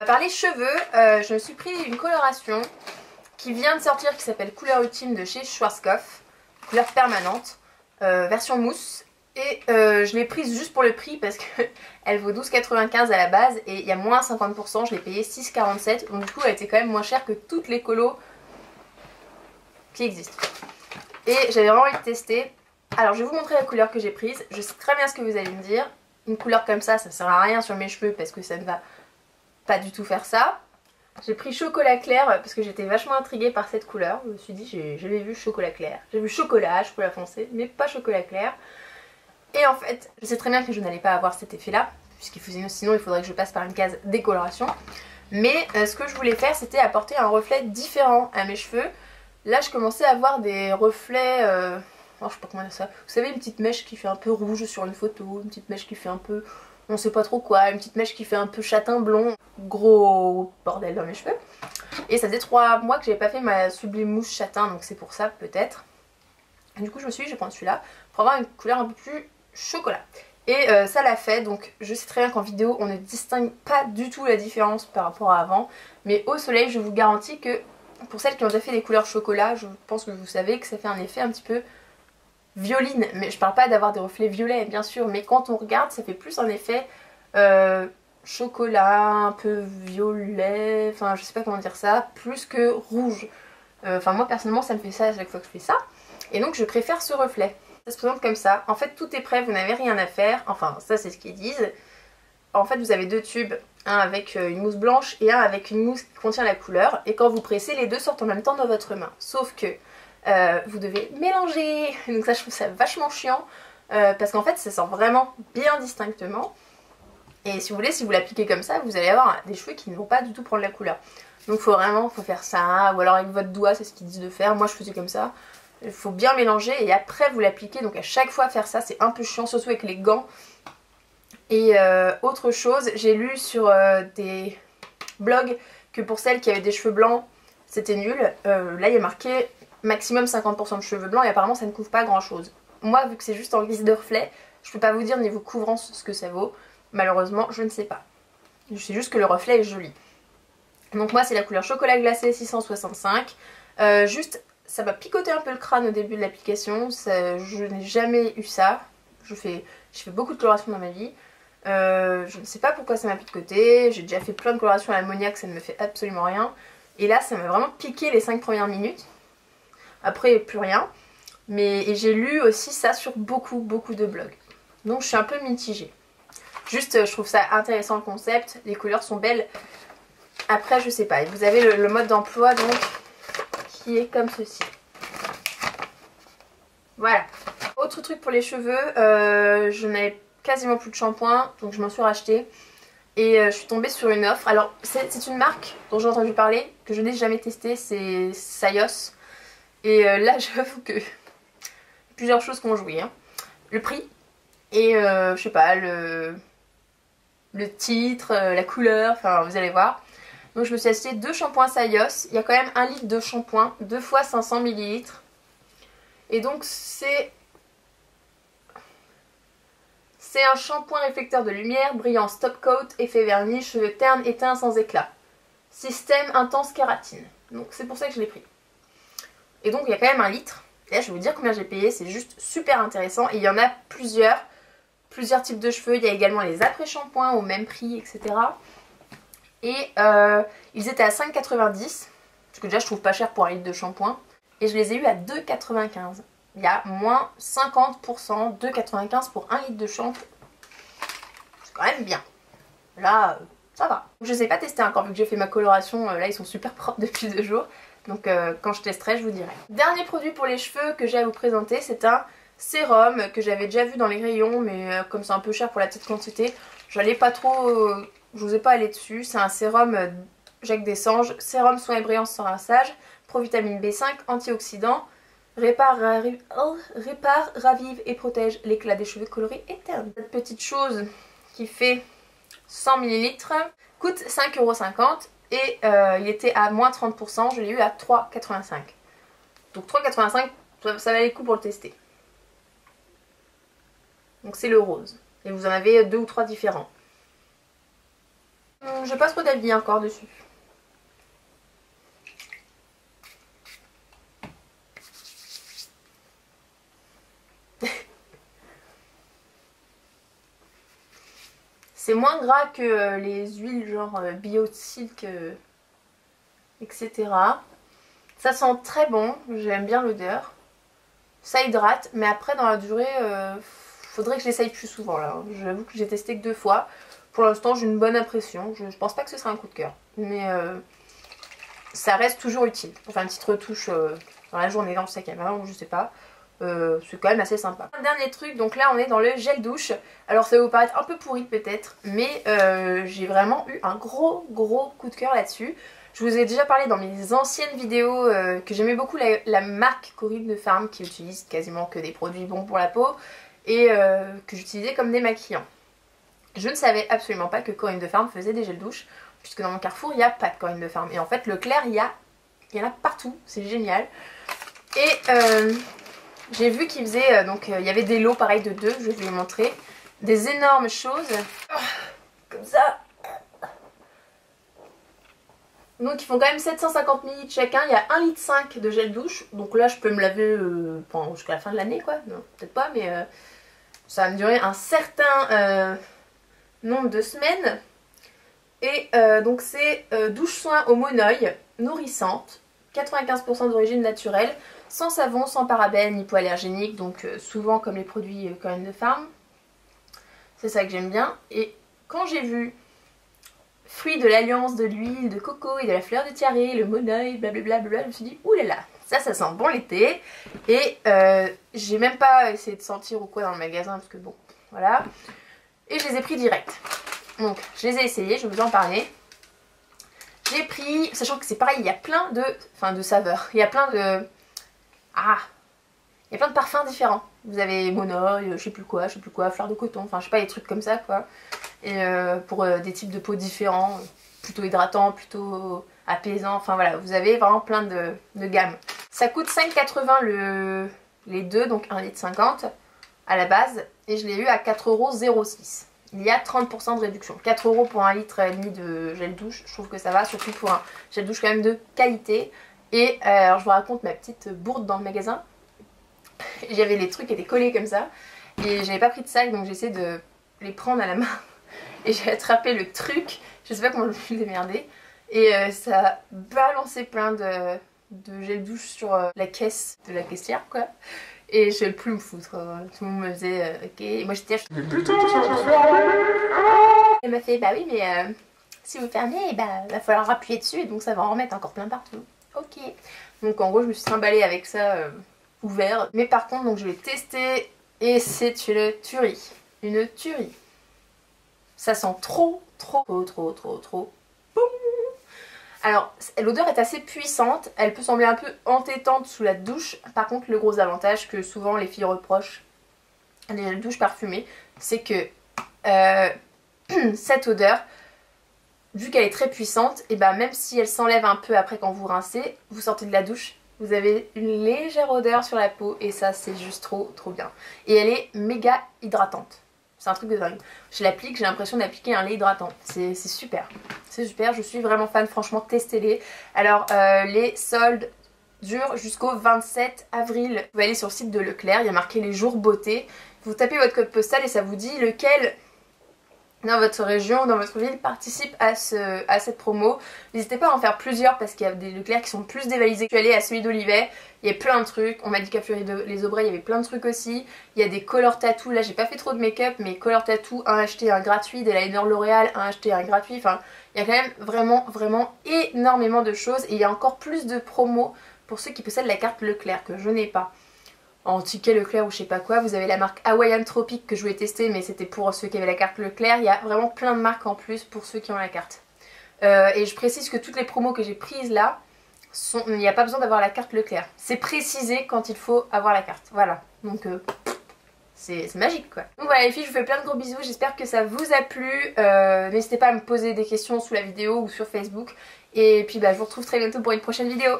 Par les cheveux, je me suis pris une coloration qui vient de sortir, qui s'appelle Couleur Ultime de chez Schwarzkopf, couleur permanente, version mousse. Et je l'ai prise juste pour le prix parce qu'elle vaut 12,95 à la base et il y a moins 50%, je l'ai payé 6,47, donc du coup elle était quand même moins chère que toutes les colos qui existent. Et j'avais vraiment envie de tester. Alors je vais vous montrer la couleur que j'ai prise, je sais très bien ce que vous allez me dire. Une couleur comme ça sert à rien sur mes cheveux parce que ça ne va pas du tout faire ça. J'ai pris chocolat clair parce que j'étais vachement intriguée par cette couleur. Je me suis dit, j'avais vu chocolat clair. J'ai vu chocolat foncé, mais pas chocolat clair. Et en fait, je sais très bien que je n'allais pas avoir cet effet là, sinon il faudrait que je passe par une case décoloration. Mais ce que je voulais faire, c'était apporter un reflet différent à mes cheveux. Là je commençais à avoir des reflets, oh, je sais pas comment dire ça. Vous savez, une petite mèche qui fait un peu rouge sur une photo, une petite mèche qui fait un peu, on sait pas trop quoi, une petite mèche qui fait un peu châtain blond. Gros bordel dans mes cheveux. Et ça faisait 3 mois que j'avais pas fait ma sublime mousse châtain, donc c'est pour ça peut-être. Du coup je me suis dit, je vais prendre celui-là pour avoir une couleur un peu plus chocolat. Et ça l'a fait, donc je sais très bien qu'en vidéo on ne distingue pas du tout la différence par rapport à avant. Mais au soleil je vous garantis que pour celles qui ont déjà fait des couleurs chocolat, je pense que vous savez que ça fait un effet un petit peu violine. Mais je parle pas d'avoir des reflets violets bien sûr, mais quand on regarde ça fait plus un effet chocolat, un peu violet, enfin je sais pas comment dire ça, plus que rouge. Enfin moi personnellement ça me fait ça à chaque fois que je fais ça. Et donc je préfère ce reflet. Ça se présente comme ça. En fait tout est prêt, vous n'avez rien à faire. Enfin ça c'est ce qu'ils disent. En fait vous avez 2 tubes, un avec une mousse blanche et un avec une mousse qui contient la couleur. Et quand vous pressez, les deux sortent en même temps dans votre main. Sauf que vous devez mélanger. Donc ça je trouve ça vachement chiant. Parce qu'en fait ça sort vraiment bien distinctement. Et si vous voulez, si vous l'appliquez comme ça, vous allez avoir des cheveux qui ne vont pas du tout prendre la couleur. Donc faut faire ça, ou alors avec votre doigt, c'est ce qu'ils disent de faire. Moi je faisais comme ça. Il faut bien mélanger et après vous l'appliquez. Donc à chaque fois faire ça, c'est un peu chiant, surtout avec les gants. Et autre chose, j'ai lu sur des blogs que pour celles qui avaient des cheveux blancs, c'était nul. Là il y a marqué maximum 50% de cheveux blancs et apparemment ça ne couvre pas grand chose. Moi vu que c'est juste en guise de reflet, je peux pas vous dire niveau couvrance ce que ça vaut. Malheureusement je ne sais pas. Je sais juste que le reflet est joli. Donc moi c'est la couleur chocolat glacé 665. Juste ça m'a picoté un peu le crâne au début de l'application. Je n'ai jamais eu ça. J'ai fait beaucoup de coloration dans ma vie. Je ne sais pas pourquoi ça m'a picoté. J'ai déjà fait plein de colorations à l'ammoniac, ça ne me fait absolument rien. Et là ça m'a vraiment piqué les 5 premières minutes. Après plus rien. Et j'ai lu aussi ça sur beaucoup de blogs. Donc je suis un peu mitigée. Juste je trouve ça intéressant le concept, les couleurs sont belles. Après je sais pas, et vous avez le mode d'emploi donc qui est comme ceci. Voilà. Autre truc pour les cheveux, je n'avais quasiment plus de shampoing, donc je m'en suis racheté. Et je suis tombée sur une offre. Alors c'est une marque dont j'ai entendu parler, que je n'ai jamais testé, c'est Sayos. Et là j'avoue que plusieurs choses qui ont joué. Hein. Le prix et je sais pas, le titre, la couleur, enfin vous allez voir. Donc je me suis acheté 2 shampoings Sayos. Il y a quand même 1 litre de shampoing, 2 fois 500 ml. Et donc c'est un shampoing réflecteur de lumière, brillant stop coat, effet vernis, cheveux ternes, éteints sans éclat. Système intense kératine. Donc c'est pour ça que je l'ai pris. Et donc il y a quand même 1 litre. Et là je vais vous dire combien j'ai payé, c'est juste super intéressant. Et il y en a plusieurs types de cheveux. Il y a également les après-shampoings au même prix, etc. Et ils étaient à 5,90. Parce que déjà je trouve pas cher pour 1 litre de shampoing. Et je les ai eu à 2,95. Il y a moins 50%, 2,95 pour 1 litre de shampoing. C'est quand même bien. Là, ça va. Je ne sais pas tester encore vu que j'ai fait ma coloration. Là ils sont super propres depuis 2 jours. Donc quand je testerai je vous dirai. Dernier produit pour les cheveux que j'ai à vous présenter, c'est un sérum que j'avais déjà vu dans les rayons. Mais comme c'est un peu cher pour la petite quantité, j'allais pas trop... je n'osais pas aller dessus. C'est un sérum Jacques Dessange. Sérum soin et brillance sans rinçage. Provitamine B5, antioxydant. Répare, ravive et protège l'éclat des cheveux colorés et ternes. Cette petite chose qui fait 100 ml coûte 5,50 € et il était à moins 30%, je l'ai eu à 3,85 €. Donc 3,85 €, ça valait le coup pour le tester. Donc c'est le rose. Et vous en avez 2 ou 3 différents. J'ai pas trop d'avis encore dessus. C'est moins gras que les huiles genre BioSilk, etc. Ça sent très bon, j'aime bien l'odeur. Ça hydrate, mais après dans la durée, faudrait que je l'essaye plus souvent là. J'avoue que j'ai testé que 2 fois. Pour l'instant j'ai une bonne impression, je pense pas que ce sera un coup de cœur. Mais ça reste toujours utile. Pour faire une petite retouche dans la journée, dans le sac à main, ou je sais pas. C'est quand même assez sympa. Un dernier truc, donc là on est dans le gel douche. Alors ça va vous paraître un peu pourri peut-être, mais j'ai vraiment eu un gros coup de cœur là-dessus. Je vous ai déjà parlé dans mes anciennes vidéos que j'aimais beaucoup la marque Corinne de Farm, qui utilise quasiment que des produits bons pour la peau et que j'utilisais comme démaquillant. Je ne savais absolument pas que Corinne de Farm faisait des gels douche, puisque dans mon Carrefour il n'y a pas de Corinne de Farm. Et en fait Leclerc il y en a partout, c'est génial. Et j'ai vu qu'ils faisaient, donc il y avait des lots pareil de 2, je vais vous les montrer. Des énormes choses, comme ça. Donc ils font quand même 750 ml chacun, il y a 1,5 litre de gel douche. Donc là je peux me laver jusqu'à la fin de l'année quoi, non peut-être pas mais ça va me durer un certain nombre de semaines. Et donc c'est douche soin au monoeil, nourrissante, 95% d'origine naturelle, sans savon, sans parabènes, hypoallergénique, donc souvent comme les produits Corinne de Farm. C'est ça que j'aime bien. Et quand j'ai vu fruit de l'alliance de l'huile de coco et de la fleur de tiare, le monoeil, blablabla, je me suis dit oulala, ça sent bon l'été. Et j'ai même pas essayé de sentir ou quoi dans le magasin parce que bon, voilà. Et je les ai pris direct. Donc je les ai essayés, je vais vous en parler. J'ai pris, sachant que c'est pareil, il y a plein de saveurs, il y a plein de... il y a plein de parfums différents. Vous avez monoeil, je sais plus quoi, fleur de coton, enfin je sais pas, des trucs comme ça quoi. Et pour des types de peau différents, plutôt hydratants, plutôt apaisants, enfin voilà, vous avez vraiment plein de gammes. Ça coûte 5,80 les deux, donc 1,50 litre à la base, et je l'ai eu à 4,06 €. Il y a 30% de réduction. 4 € pour 1,5 litre de gel douche, je trouve que ça va, surtout pour un gel douche quand même de qualité. Et alors je vous raconte ma petite bourde dans le magasin. J'avais les trucs qui étaient collés comme ça, et j'avais pas pris de sac, donc j'ai essayé de les prendre à la main. Et j'ai attrapé le truc, je sais pas comment je me suis démerdée, et ça a balancé plein de gel douche sur la caisse de la caissière quoi. Et je vais plus me foutre, tout le monde me faisait ok, et moi j'étais putain ça va fermer. Elle m'a fait bah oui mais si vous fermez bah va falloir appuyer dessus et donc ça va en remettre encore plein partout. Ok, donc en gros je me suis trimballée avec ça ouvert, mais par contre donc je l'ai testé et c'est une tuerie, ça sent trop boum. Alors l'odeur est assez puissante, elle peut sembler un peu entêtante sous la douche. Par contre le gros avantage que souvent les filles reprochent à des douches parfumées, c'est que cette odeur, vu qu'elle est très puissante, et bah même si elle s'enlève un peu après quand vous rincez, vous sortez de la douche, vous avez une légère odeur sur la peau et ça c'est juste trop bien. Et elle est méga hydratante. C'est un truc de dingue. Je l'applique, j'ai l'impression d'appliquer un lait hydratant. C'est super. C'est super, je suis vraiment fan, franchement, testez-les. Alors, les soldes durent jusqu'au 27 avril. Vous pouvez aller sur le site de Leclerc, il y a marqué les jours beauté. Vous tapez votre code postal et ça vous dit lequel dans votre région, dans votre ville, participe à cette promo. N'hésitez pas à en faire plusieurs parce qu'il y a des Leclerc qui sont plus dévalisés. Je suis allée à celui d'Olivet, il y a plein de trucs. On m'a dit qu'à Fleury-les-Aubrais il y avait plein de trucs aussi. Il y a des color tattoo, là j'ai pas fait trop de make-up, mais color tattoo, un acheté un gratuit, des liners L'Oréal, un acheté un gratuit. Enfin, il y a quand même vraiment énormément de choses. Et il y a encore plus de promos pour ceux qui possèdent la carte Leclerc, que je n'ai pas. En ticket Leclerc ou je sais pas quoi, vous avez la marque Hawaiian Tropic que je voulais tester mais c'était pour ceux qui avaient la carte Leclerc. Il y a vraiment plein de marques en plus pour ceux qui ont la carte. Et je précise que toutes les promos que j'ai prises là, il n'y a pas besoin d'avoir la carte Leclerc. C'est précisé quand il faut avoir la carte, voilà. Donc c'est magique quoi. Donc voilà les filles, je vous fais plein de gros bisous, j'espère que ça vous a plu. N'hésitez pas à me poser des questions sous la vidéo ou sur Facebook. Et puis bah je vous retrouve très bientôt pour une prochaine vidéo.